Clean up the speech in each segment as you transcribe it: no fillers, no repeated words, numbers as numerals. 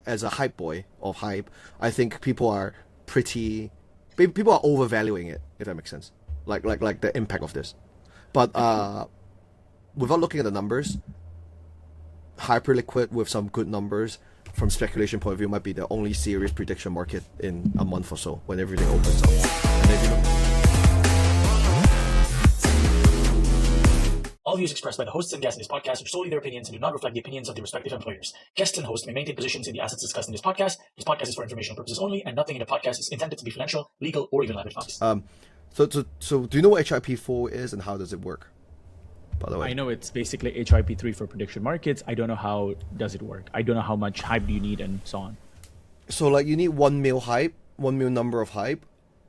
as a hype boy of hype, I think people are overvaluing it, if that makes sense. Like the impact of this. But without looking at the numbers, Hyperliquid with some good numbers from speculation point of view might be the only serious prediction market in a month or so when everything opens up. And if you know, all views expressed by the hosts and guests in this podcast are solely their opinions and do not reflect the opinions of their respective employers. Guests and hosts may maintain positions in the assets discussed in this podcast. This podcast is for informational purposes only, and nothing in the podcast is intended to be financial, legal, or even live advice. So do you know what HIP4 is and how does it work? By the way, I know it's basically HIP3 for prediction markets. I don't know how does it work. I don't know how much hype do you need and so on. So like you need 1 mil hype, 1 mil number of hype,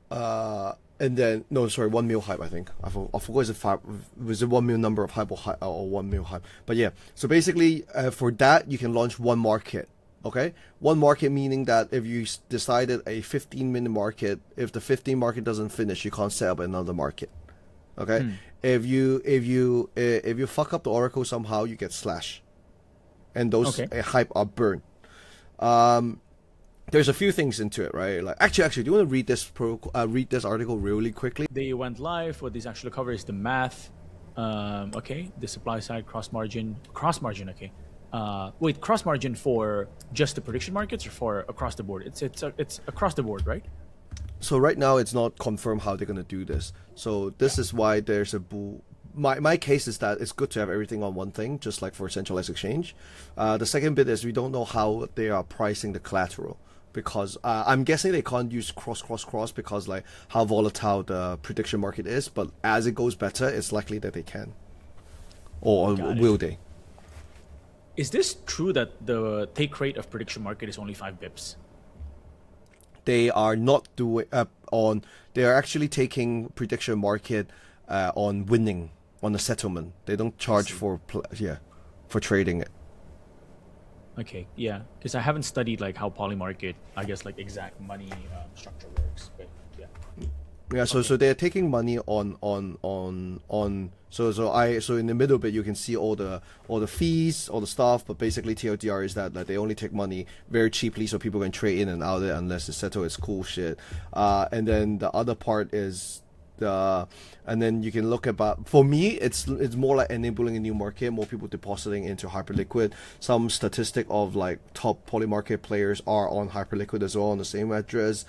and then 1 mil hype. I think I forgot was it 1 mil number of hype or 1 mil hype. But yeah, so basically for that you can launch one market. Okay, one market meaning that if you decided a 15-minute market, if the 15 market doesn't finish, you can't set up another market. Okay, if you fuck up the oracle somehow, you get slash, and those hype are burned. There's a few things into it, right? Like actually, do you want to read this article really quickly? They went live. What this actually covers is the math. The supply side cross margin. Okay. Cross margin for just the prediction markets or for across the board? It's across the board, right? So right now it's not confirmed how they're gonna do this. So this is why there's a bull. My case is that it's good to have everything on one thing, just like for a centralized exchange. The second bit is we don't know how they are pricing the collateral because I'm guessing they can't use cross because like how volatile the prediction market is. But as it goes better, it's likely that they can, or will they? Is this true that the take rate of prediction market is only 5 bips? They are not doing they are actually taking prediction market on winning on the settlement. They don't charge for trading it. Okay, yeah, because I haven't studied like how Polymarket, I guess like exact money structure works, but yeah. Yeah, so they're taking money on so in the middle bit you can see all the fees, all the stuff, but basically TLDR is that like they only take money very cheaply so people can trade in and out of it unless it's settled, it's cool shit. And then the other part is and then you can look about, for me it's more like enabling a new market, more people depositing into Hyperliquid. Some statistic of like top Polymarket players are on Hyperliquid as well on the same address.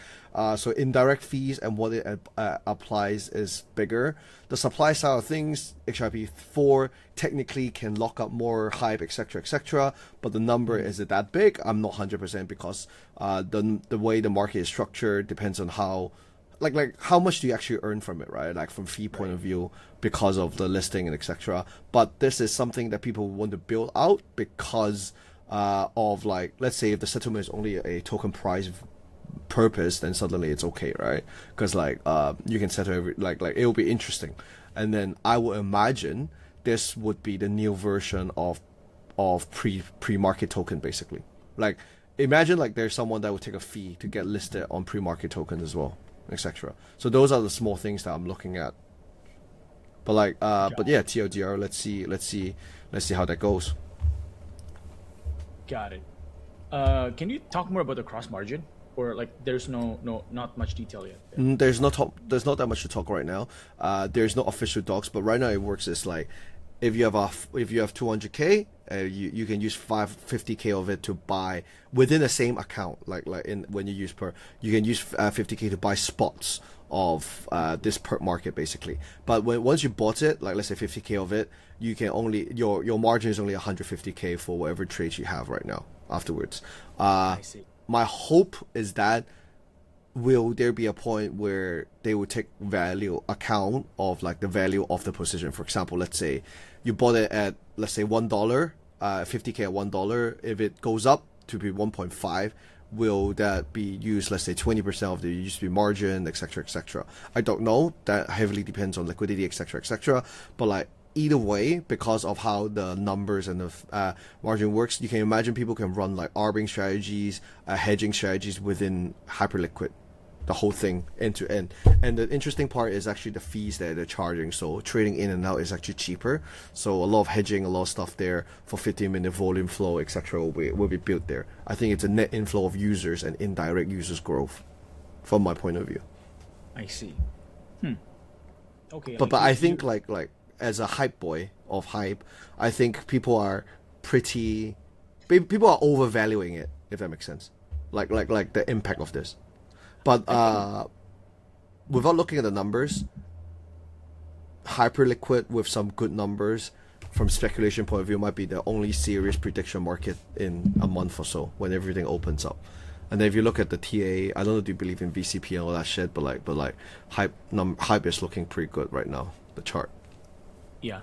So indirect fees and what it applies is bigger. The supply side of things, HIP4 technically can lock up more hype, etc., but the number is it that big? I'm not 100% because the way the market is structured depends on how like how much do you actually earn from it, right? Like from fee point of view because of the listing and etc. But this is something that people want to build out because of like, let's say if the settlement is only a token price purpose, then suddenly it's okay, right? Because like you can settle every like it'll be interesting. And then I would imagine this would be the new version of pre-market token basically. Like imagine like there's someone that would take a fee to get listed on pre-market token as well, etc. So those are the small things that I'm looking at. But like but yeah, TLDR, let's see how that goes. Got it. Can you talk more about the cross margin? Or like there's not much detail yet? There's not that much to talk right now. There's no official docs, but right now it works is like if you have 200k, you can use 50k of it to buy within the same account. Like when you can use 50k to buy spots of this perp market basically. But once you bought it, like let's say 50k of it, you can only your margin is only 150k for whatever trades you have right now afterwards. I see. My hope is that will there be a point where they will take value account of like the value of the position. For example, let's say you bought it at let's say $1, 50k at $1. If it goes up to be 1.5, will that be used? Let's say 20% of the used to be margin, etc. I don't know. That heavily depends on liquidity, etc. But like either way, because of how the numbers and the margin works, you can imagine people can run like arbing strategies, hedging strategies within Hyperliquid. the whole thing end to end. And the interesting part is actually the fees that they're charging. So trading in and out is actually cheaper. So a lot of hedging, a lot of stuff there for 15-minute volume flow, etc. will be built there. I think it's a net inflow of users and indirect users growth, from my point of view. I see. Okay. But I think like as a hype boy of hype, I think people are overvaluing it, if that makes sense. Like the impact of this. But without looking at the numbers, Hyperliquid with some good numbers from speculation point of view might be the only serious prediction market in a month or so when everything opens up. And then if you look at the TA, I don't know if you believe in VCP and all that shit, but hype is looking pretty good right now, the chart. Yeah.